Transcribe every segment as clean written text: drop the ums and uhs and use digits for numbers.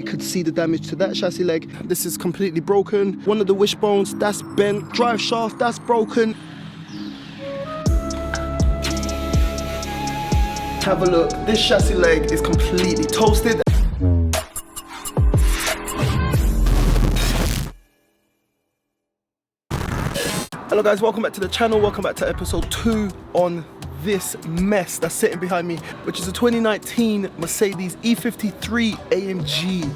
You could see the damage to that chassis leg. This is completely broken. One of the wishbones, that's bent. Drive shaft, that's broken. Have a look. This chassis leg is completely toasted. Hello guys, welcome back to the channel. Welcome back to episode 2 on this mess that's sitting behind me, which is a 2019 Mercedes E53 Amg.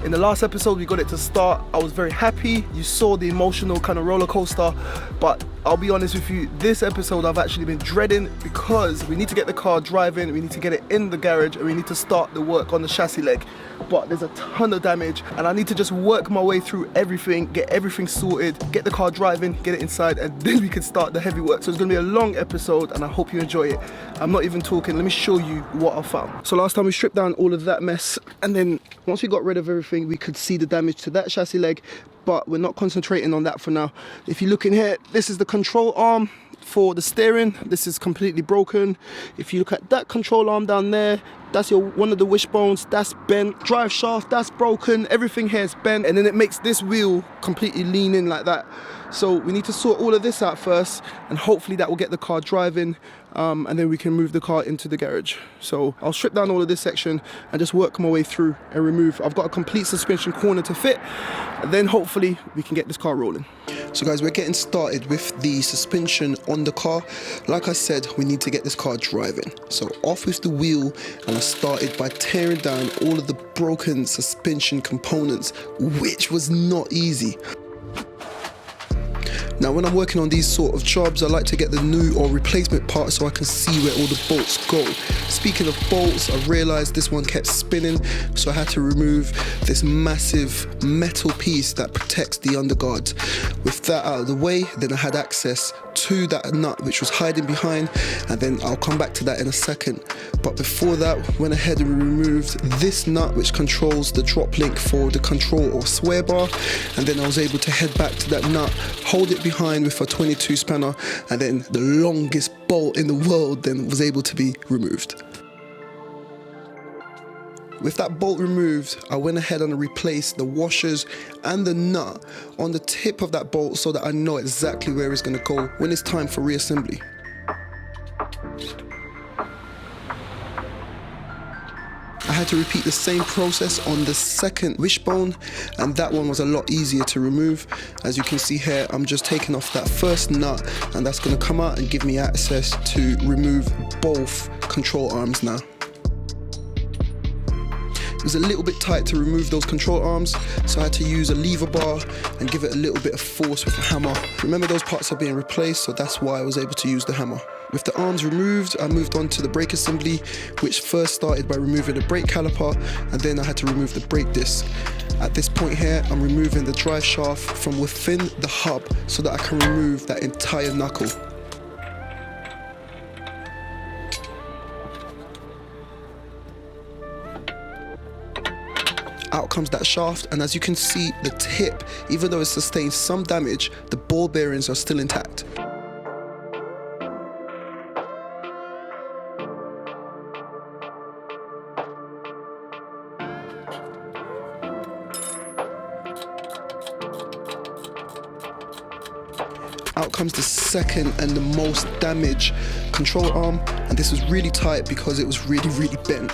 In the last episode we got it to start. I was very happy. You saw the emotional kind of roller coaster, but I'll be honest with you, this episode I've actually been dreading because we need to get the car driving, we need to get it in the garage, and we need to start the work on the chassis leg. But there's a ton of damage and I need to just work my way through everything, get everything sorted, get the car driving, get it inside, and then we can start the heavy work. So it's gonna be a long episode and I hope you enjoy it. I'm not even talking, let me show you what I found. So last time we stripped down all of that mess, and then once we got rid of everything, we could see the damage to that chassis leg, but we're not concentrating on that for now. If you look in here, this is the control arm for the steering. This is completely broken. If you look at that control arm down there, that's one of the wishbones, that's bent. Drive shaft, that's broken. Everything here is bent, and then it makes this wheel completely lean in like that. So we need to sort all of this out first, and hopefully that will get the car driving, and then we can move the car into the garage. So I'll strip down all of this section and just work my way through and remove. I've got a complete suspension corner to fit, and then hopefully we can get this car rolling. So guys, we're getting started with the suspension on the car. Like I said, we need to get this car driving. So off with the wheel, and I started by tearing down all of the broken suspension components, which was not easy. Now when I'm working on these sort of jobs, I like to get the new or replacement parts so I can see where all the bolts go. Speaking of bolts, I realized this one kept spinning, so I had to remove this massive metal piece that protects the underguards. With that out of the way, then I had access to that nut which was hiding behind, and then I'll come back to that in a second. But before that, went ahead and removed this nut which controls the drop link for the control or swear bar, and then I was able to head back to that nut, hold it behind with a 22 spanner, and then the longest bolt in the world then was able to be removed. With that bolt removed, I went ahead and replaced the washers and the nut on the tip of that bolt so that I know exactly where it's going to go when it's time for reassembly. I had to repeat the same process on the second wishbone, and that one was a lot easier to remove. As you can see here, I'm just taking off that first nut, and that's going to come out and give me access to remove both control arms now. It was a little bit tight to remove those control arms, so I had to use a lever bar and give it a little bit of force with a hammer. Remember, those parts are being replaced, so that's why I was able to use the hammer. With the arms removed, I moved on to the brake assembly, which first started by removing the brake caliper, and then I had to remove the brake disc. At this point here, I'm removing the drive shaft from within the hub so that I can remove that entire knuckle. Out comes that shaft, and as you can see, the tip, even though it sustained some damage, the ball bearings are still intact. Out comes the second and the most damaged control arm, and this was really tight because it was really bent.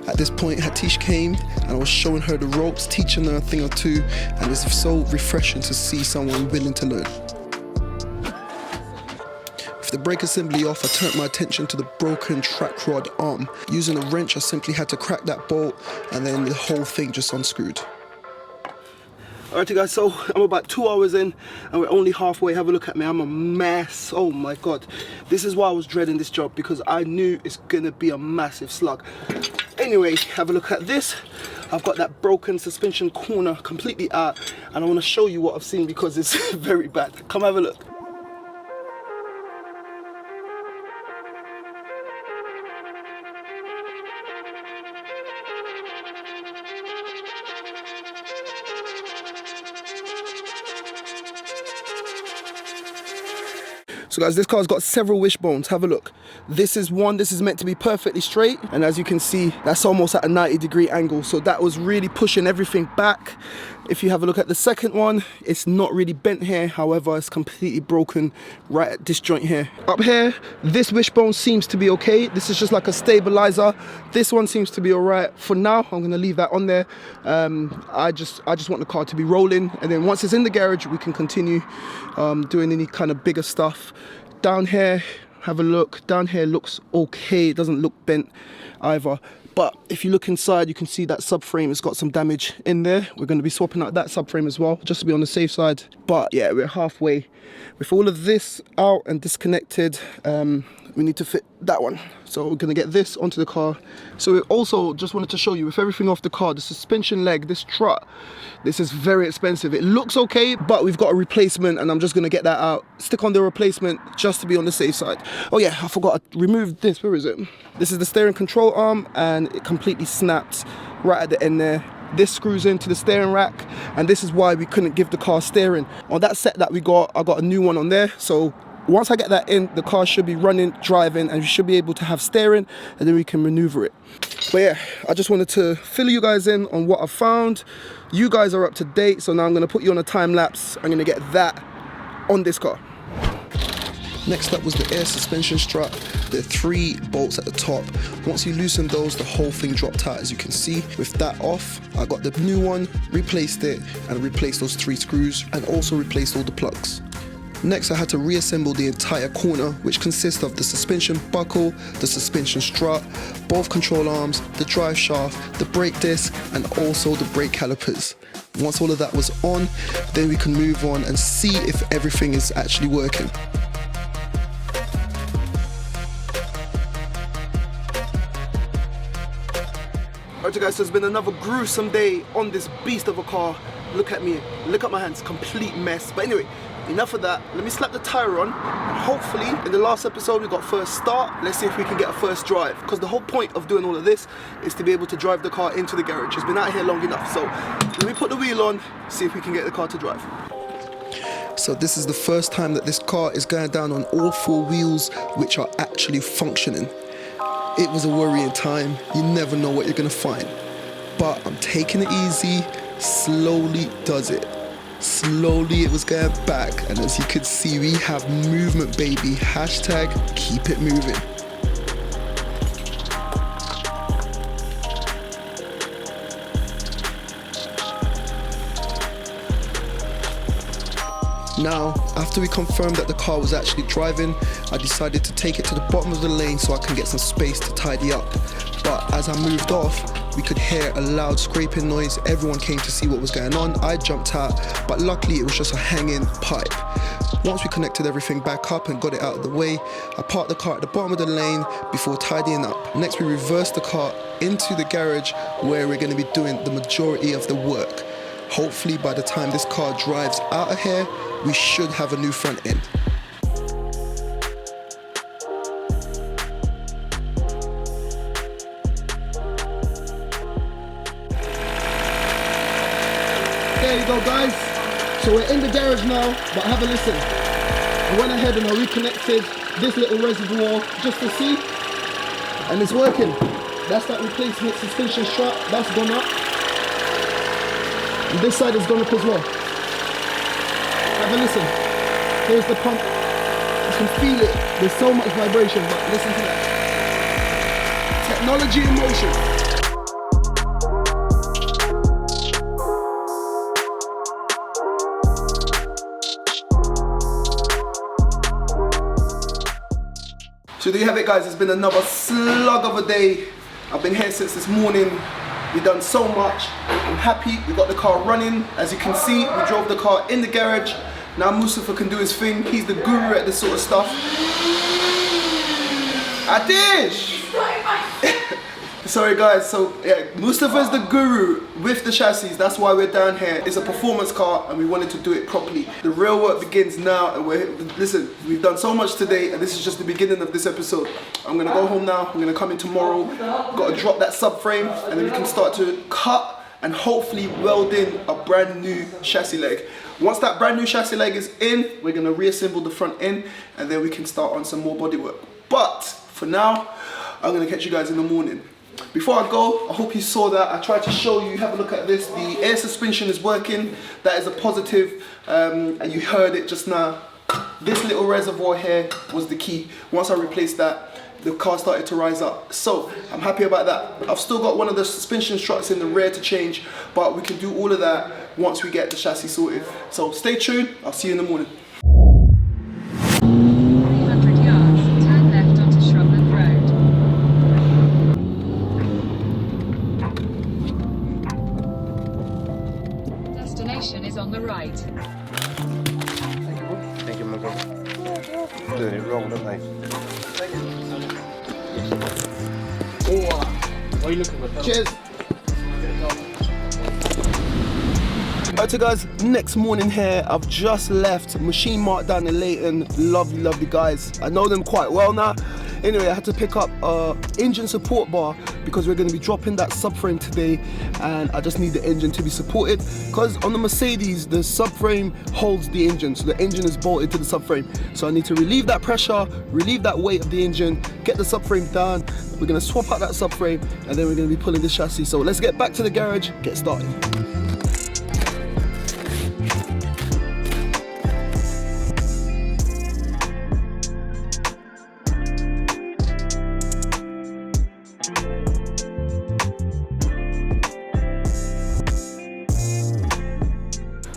At this point, Hatish came and I was showing her the ropes, teaching her a thing or two, and it's so refreshing to see someone willing to learn. With the brake assembly off, I turned my attention to the broken track rod arm. Using a wrench, I simply had to crack that bolt, and then the whole thing just unscrewed. Alrighty guys, so I'm about 2 hours in and we're only halfway. Have a look at me, I'm a mess. Oh my god. This is why I was dreading this job, because I knew it's gonna be a massive slug. Anyway, have a look at this. I've got that broken suspension corner completely out, and I want to show you what I've seen because it's very bad. Come have a look. So guys, this car's got several wishbones. Have a look. This is meant to be perfectly straight, and as you can see, that's almost at a 90-degree angle, so that was really pushing everything back. If you have a look at the second one, it's not really bent here, however it's completely broken right at this joint here. Up here, this wishbone seems to be okay. This is just like a stabilizer. This one seems to be all right for now. I'm going to leave that on there. I just want the car to be rolling, and then once it's in the garage, we can continue doing any kind of bigger stuff. Down here, have a look. Down here looks okay. It doesn't look bent either. But if you look inside, you can see that subframe has got some damage in there. We're going to be swapping out that subframe as well, just to be on the safe side. But yeah, we're halfway. With all of this out and disconnected, we need to fit that one. So we're going to get this onto the car. So we also just wanted to show you, with everything off the car, the suspension leg, this strut, this is very expensive. It looks okay, but we've got a replacement, and I'm just going to get that out, stick on the replacement just to be on the safe side. Oh yeah, I forgot, I removed this. Where is it? This is the steering control arm, and it completely snapped right at the end there. This screws into the steering rack, and this is why we couldn't give the car steering. On that set that we got, I got a new one on there, so once I get that in, the car should be running, driving, and we should be able to have steering, and then we can maneuver it. But yeah, I just wanted to fill you guys in on what I found. You guys are up to date, so now I'm going to put you on a time lapse. I'm going to get that on this car. Next up was the air suspension strut. There are 3 bolts at the top. Once you loosen those, the whole thing dropped out, as you can see. With that off, I got the new one, replaced it, and replaced those 3 screws, and also replaced all the plugs. Next, I had to reassemble the entire corner, which consists of the suspension buckle, the suspension strut, both control arms, the drive shaft, the brake disc, and also the brake calipers. Once all of that was on, then we can move on and see if everything is actually working. Alright guys, so it's been another gruesome day on this beast of a car. Look at me, look at my hands, complete mess. But anyway, enough of that. Let me slap the tire on, and hopefully in the last episode we got first start. Let's see if we can get a first drive, because the whole point of doing all of this is to be able to drive the car into the garage. It's been out here long enough, so let me put the wheel on, see if we can get the car to drive. So this is the first time that this car is going down on all 4 wheels, which are actually functioning. It was a worrying time. You never know what you're gonna find. But I'm taking it easy, slowly does it. Slowly it was going back, and as you could see, we have movement, baby. Hashtag keep it moving. Now, after we confirmed that the car was actually driving, I decided to take it to the bottom of the lane so I can get some space to tidy up. But as I moved off, we could hear a loud scraping noise. Everyone came to see what was going on. I jumped out, but luckily it was just a hanging pipe. Once we connected everything back up and got it out of the way, I parked the car at the bottom of the lane before tidying up. Next, we reversed the car into the garage, where we're going to be doing the majority of the work. Hopefully by the time this car drives out of here, we should have a new front end. There you go, guys. So we're in the garage now, but have a listen. I went ahead and I reconnected this little reservoir just to see, and it's working. That's that replacement suspension strut, that's gone up. And this side has gone up as well. Have a listen. Here's the pump. You can feel it. There's so much vibration, but listen to that. Technology in motion. So there you have it, guys. It's been another slug of a day. I've been here since this morning. We've done so much. I'm happy. We got the car running. As you can see, we drove the car in the garage. Now Mustafa can do his thing. He's the guru at this sort of stuff. Adish! Sorry guys, so yeah, Mustafa's the guru with the chassis. That's why we're down here. It's a performance car and we wanted to do it properly. The real work begins now, and listen, we've done so much today, and this is just the beginning of this episode. I'm gonna go home now. I'm gonna come in tomorrow. Gotta drop that subframe, and then we can start to cut and hopefully weld in a brand new chassis leg. Once that brand new chassis leg is in, we're gonna reassemble the front end, and then we can start on some more bodywork. But For now, I'm gonna catch you guys in the morning. Before I go, I hope you saw that. I tried to show you, have a look at this. The air suspension is working. That is a positive, and you heard it just now. This little reservoir here was the key. Once I replaced that, the car started to rise up. So I'm happy about that. I've still got one of the suspension struts in the rear to change, but we can do all of that once we get the chassis sorted. So stay tuned, I'll see you in the morning. 300 yards, turn left onto Shrubland Road. Destination is on the right. Thank you, my brother. Doing it wrong, don't they? What are you looking for? Cheers. Alright guys, next morning here, I've just left Machine Mart down in Leighton. Lovely guys. I know them quite well now. Anyway, I had to pick up a engine support bar because we're going to be dropping that subframe today, and I just need the engine to be supported because on the Mercedes the subframe holds the engine, so the engine is bolted to the subframe. So I need to relieve that pressure, relieve that weight of the engine, get the subframe down. We're going to swap out that subframe and then we're going to be pulling this chassis. So let's get back to the garage, get started.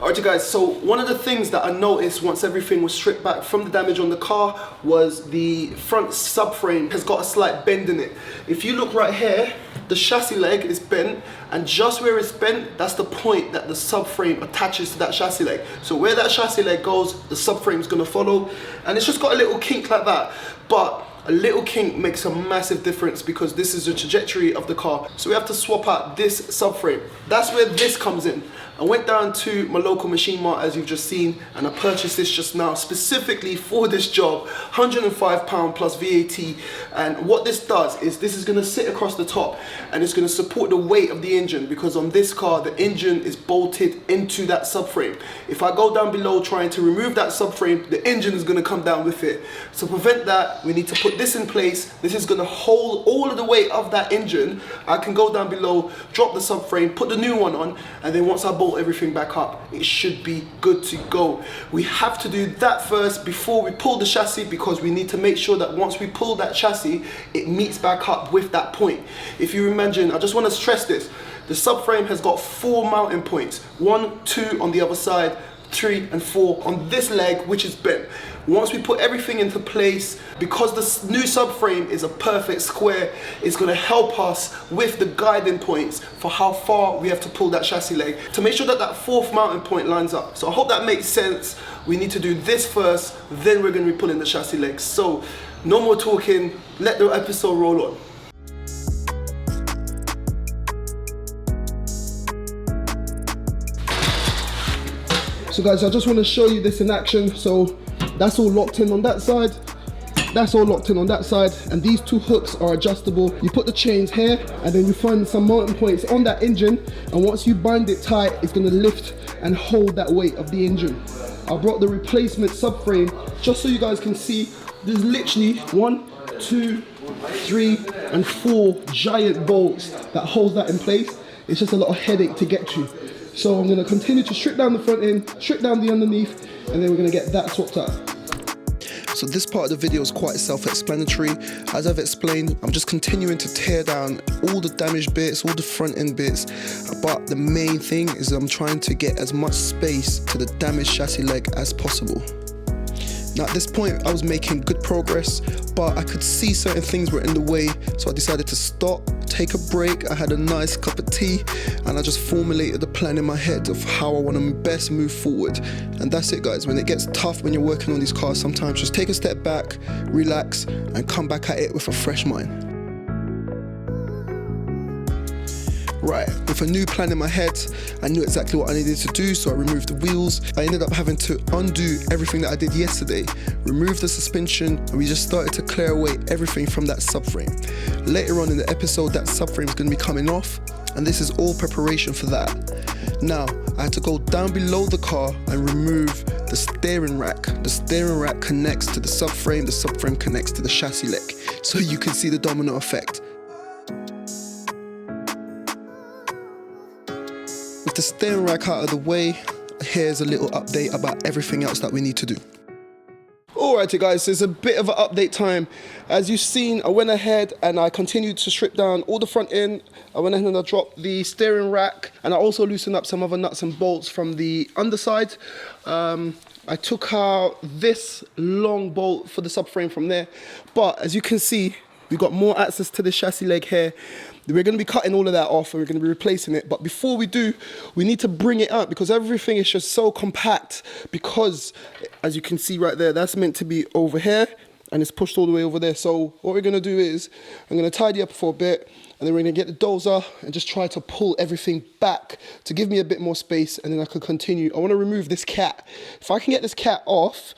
Alright you guys, so one of the things that I noticed once everything was stripped back from the damage on the car was the front subframe has got a slight bend in it. If you look right here, the chassis leg is bent, and just where it's bent, that's the point that the subframe attaches to that chassis leg. So where that chassis leg goes, the subframe is going to follow, and it's just got a little kink like that. But a little kink makes a massive difference because this is the trajectory of the car. So we have to swap out this subframe. That's where this comes in. I went down to my local Machine Mart, as you've just seen, and I purchased this just now specifically for this job, £105 plus VAT. And what this does is this is going to sit across the top and it's going to support the weight of the engine, because on this car the engine is bolted into that subframe. If I go down below trying to remove that subframe, the engine is going to come down with it. To prevent that, we need to put this in place. This is going to hold all of the weight of that engine. I can go down below, drop the subframe, put the new one on, and then once I bolt everything back up, it should be good to go. We have to do that first before we pull the chassis, because we need to make sure that once we pull that chassis, it meets back up with that point. If you imagine, I just want to stress this, the subframe has got 4 mounting points, 1, 2 on the other side, 3 and 4 on this leg, which is bent. Once we put everything into place, because this new subframe is a perfect square, it's going to help us with the guiding points for how far we have to pull that chassis leg to make sure that that 4th mounting point lines up. So I hope that makes sense. We need to do this first, then we're going to be pulling the chassis leg. So no more talking, let the episode roll on. So guys, I just want to show you this in action. So that's all locked in on that side, that's all locked in on that side, and these 2 hooks are adjustable. You put the chains here and then you find some mounting points on that engine, and once you bind it tight, it's going to lift and hold that weight of the engine. I brought the replacement subframe just so you guys can see. There's literally 1, 2, 3 and 4 giant bolts that holds that in place. It's just a lot of headache to get to. So I'm going to continue to strip down the front end, strip down the underneath, and then we're going to get that swapped out. So this part of the video is quite self-explanatory. As I've explained, I'm just continuing to tear down all the damaged bits, all the front end bits, but the main thing is I'm trying to get as much space to the damaged chassis leg as possible. Now at this point I was making good progress, but I could see certain things were in the way, so I decided to stop, take a break. I had a nice cup of tea and I just formulated the plan in my head of how I want to best move forward. And that's it guys, when it gets tough when you're working on these cars, sometimes just take a step back, relax and come back at it with a fresh mind. Right, with a new plan in my head, I knew exactly what I needed to do, so I removed the wheels. I ended up having to undo everything that I did yesterday, remove the suspension, and we just started to clear away everything from that subframe. Later on in the episode, that subframe is going to be coming off, and this is all preparation for that. Now, I had to go down below the car and remove the steering rack. The steering rack connects to the subframe connects to the chassis leg. so you can see the domino effect. With the steering rack out of the way, here's a little update about everything else that we need to do. Alrighty guys, so it's a bit of an update time. As you've seen, I went ahead and I continued to strip down all the front end. I went ahead and I dropped the steering rack, and I also loosened up some other nuts and bolts from the underside. I took out this long bolt for the subframe from there, but as you can see, we've got more access to the chassis leg here. We're going to be cutting all of that off and we're going to be replacing it. But before we do, we need to bring it up because everything is just so compact. Because as you can see right there, that's meant to be over here and it's pushed all the way over there. So what we're going to do is I'm going to tidy up for a bit, and then we're going to get the dozer and just try to pull everything back to give me a bit more space, and then I can continue. I want to remove this cat. If I can get this cat off,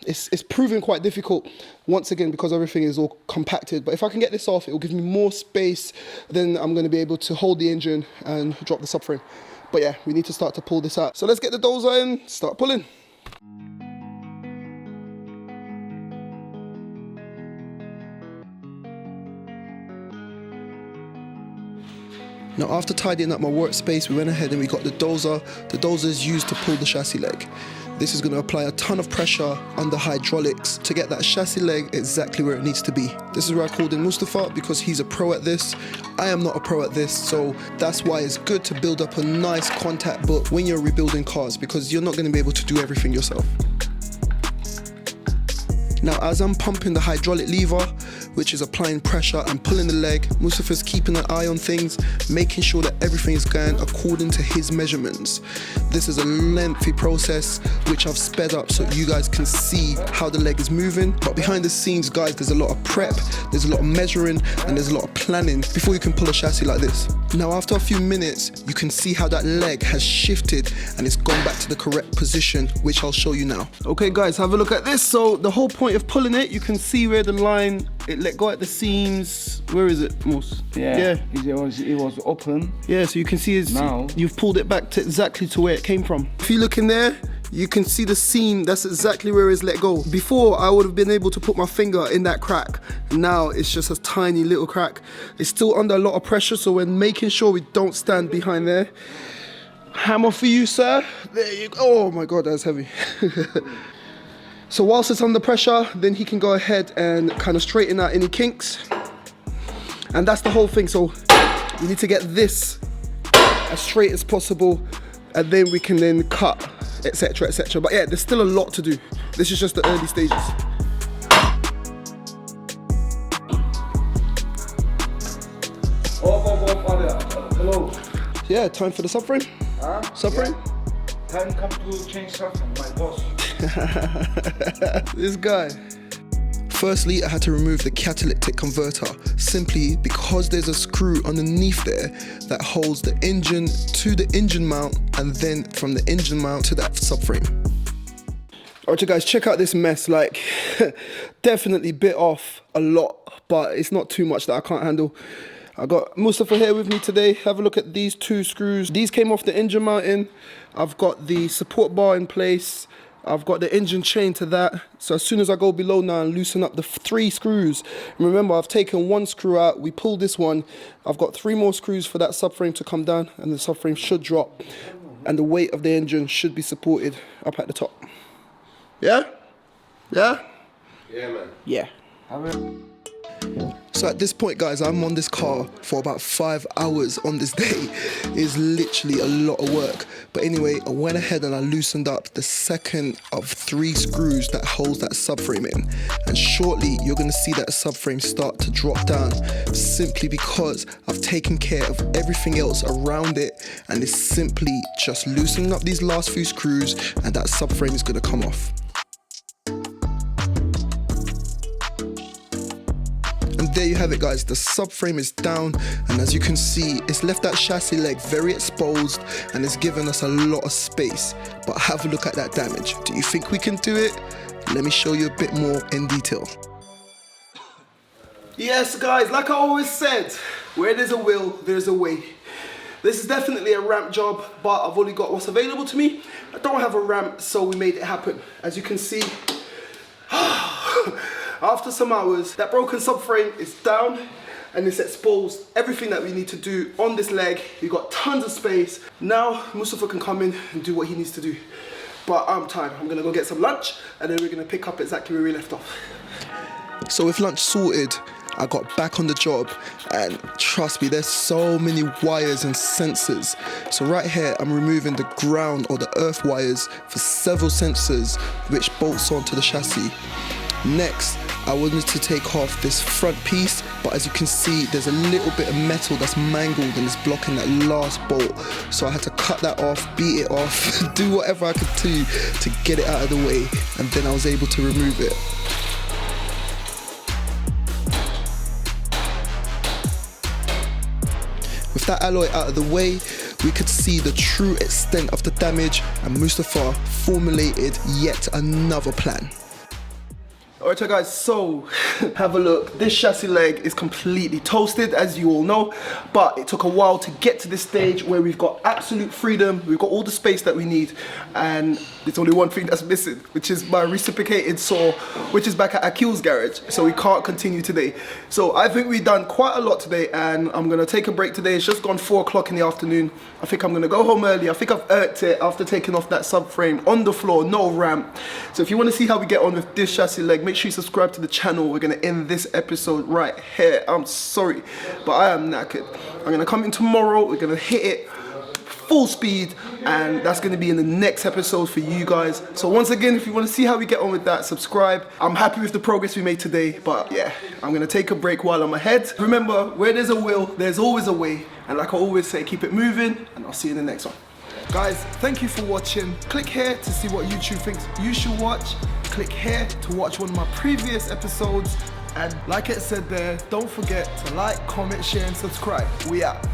it's proven quite difficult, once again, because everything is all compacted. But if I can get this off, it will give me more space. Then I'm going to be able to hold the engine and drop the subframe. But yeah, we need to start to pull this out. So let's get the dozer in, start pulling. Now after tidying up my workspace, we went ahead and we got the dozer. The dozer is used to pull the chassis leg. This is going to apply a ton of pressure under hydraulics to get that chassis leg exactly where it needs to be. This is where I called in Mustafa because he's a pro at this. I am not a pro at this, so that's why it's good to build up a nice contact book when you're rebuilding cars, because you're not going to be able to do everything yourself. Now as I'm pumping the hydraulic lever, which is applying pressure and pulling the leg, Mustafa's keeping an eye on things, making sure that everything is going according to his measurements. This is a lengthy process which I've sped up so you guys can see how the leg is moving. But behind the scenes, guys, there's a lot of prep, there's a lot of measuring, and there's a lot of planning before you can pull a chassis like this. Now after a few minutes, you can see how that leg has shifted and it's gone back to the correct position, which I'll show you now. Okay guys, have a look at this. So the whole point of pulling it, you can see where the line, it let go at the seams. Where is it, Moose? Yeah. It was open. Yeah, so you can see now you've pulled it back to exactly to where it came from. If you look in there, you can see the seam, that's exactly where it's let go. Before, I would have been able to put my finger in that crack. Now it's just a tiny little crack. It's still under a lot of pressure, so we're making sure we don't stand behind there. Hammer for you, sir. There you go. Oh my God, that's heavy. So whilst it's under pressure, then he can go ahead and kind of straighten out any kinks. And that's the whole thing. So we need to get this as straight as possible, and then we can then cut, etc, etc. But yeah, there's still a lot to do. This is just the early stages. Hello. Yeah, time for the subframe. Subframe. Yeah. Time come to change something, my boss. This guy. Firstly, I had to remove the catalytic converter, simply because there's a screw underneath there that holds the engine to the engine mount, and then from the engine mount to that subframe. Alright guys, check out this mess. Like, definitely bit off a lot, but it's not too much that I can't handle. I got Mustafa here with me today. Have a look at these two screws. These came off the engine mounting. I've got the support bar in place. I've got the engine chain to that. So as soon as I go below now and loosen up the 3 screws, remember I've taken 1 screw out, we pulled this one. I've got 3 more screws for that subframe to come down, and the subframe should drop. And the weight of the engine should be supported up at the top. Yeah? Yeah? Yeah, man. Yeah. So at this point, guys, I'm on this car for about 5 hours on this day. It's literally a lot of work. But anyway, I went ahead and I loosened up the second of 3 screws that holds that subframe in. And shortly, you're gonna see that subframe start to drop down, simply because I've taken care of everything else around it. And it's simply just loosening up these last few screws, and that subframe is gonna come off. And there you have it, guys. The subframe is down, and as you can see, it's left that chassis leg very exposed, and it's given us a lot of space. But have a look at that damage. Do you think we can do it? Let me show you a bit more in detail. Yes, guys, like I always said, where there's a will, there's a way. This is definitely a ramp job, but I've only got what's available to me. I don't have a ramp, so we made it happen. As you can see, After some hours, that broken subframe is down and it's exposed everything that we need to do on this leg. We've got tons of space. Now Mustafa can come in and do what he needs to do. But I'm tired. I'm gonna go get some lunch and then we're gonna pick up exactly where we left off. So with lunch sorted, I got back on the job, and trust me, there's so many wires and sensors. So right here, I'm removing the ground or the earth wires for several sensors which bolts onto the chassis. Next, I wanted to take off this front piece, but as you can see, there's a little bit of metal that's mangled and it's blocking that last bolt. So I had to cut that off, beat it off, do whatever I could do to get it out of the way, and then I was able to remove it. With that alloy out of the way, we could see the true extent of the damage, and Mustafa formulated yet another plan. Alright guys, so have a look. This chassis leg is completely toasted, as you all know, but it took a while to get to this stage where we've got absolute freedom, we've got all the space that we need, and there's only one thing that's missing, which is my reciprocated saw, which is back at Akil's garage, so we can't continue today. So I think we've done quite a lot today, and I'm gonna take a break today. It's just gone 4 o'clock in the afternoon. I think I'm gonna go home early. I think I've earned it after taking off that subframe on the floor, no ramp. So if you wanna see how we get on with this chassis leg, make sure you subscribe to the channel. We're gonna end this episode right here. I'm sorry, but I am knackered. I'm gonna come in tomorrow, we're gonna hit it full speed, and that's gonna be in the next episode for you guys. So once again, if you wanna see how we get on with that, subscribe. I'm happy with the progress we made today, but yeah, I'm gonna take a break while I'm ahead. Remember, where there's a will, there's always a way. And like I always say, keep it moving, and I'll see you in the next one. Guys, thank you for watching. Click here to see what YouTube thinks you should watch. Click here to watch one of my previous episodes. And like it said there, don't forget to like, comment, share, and subscribe. We out.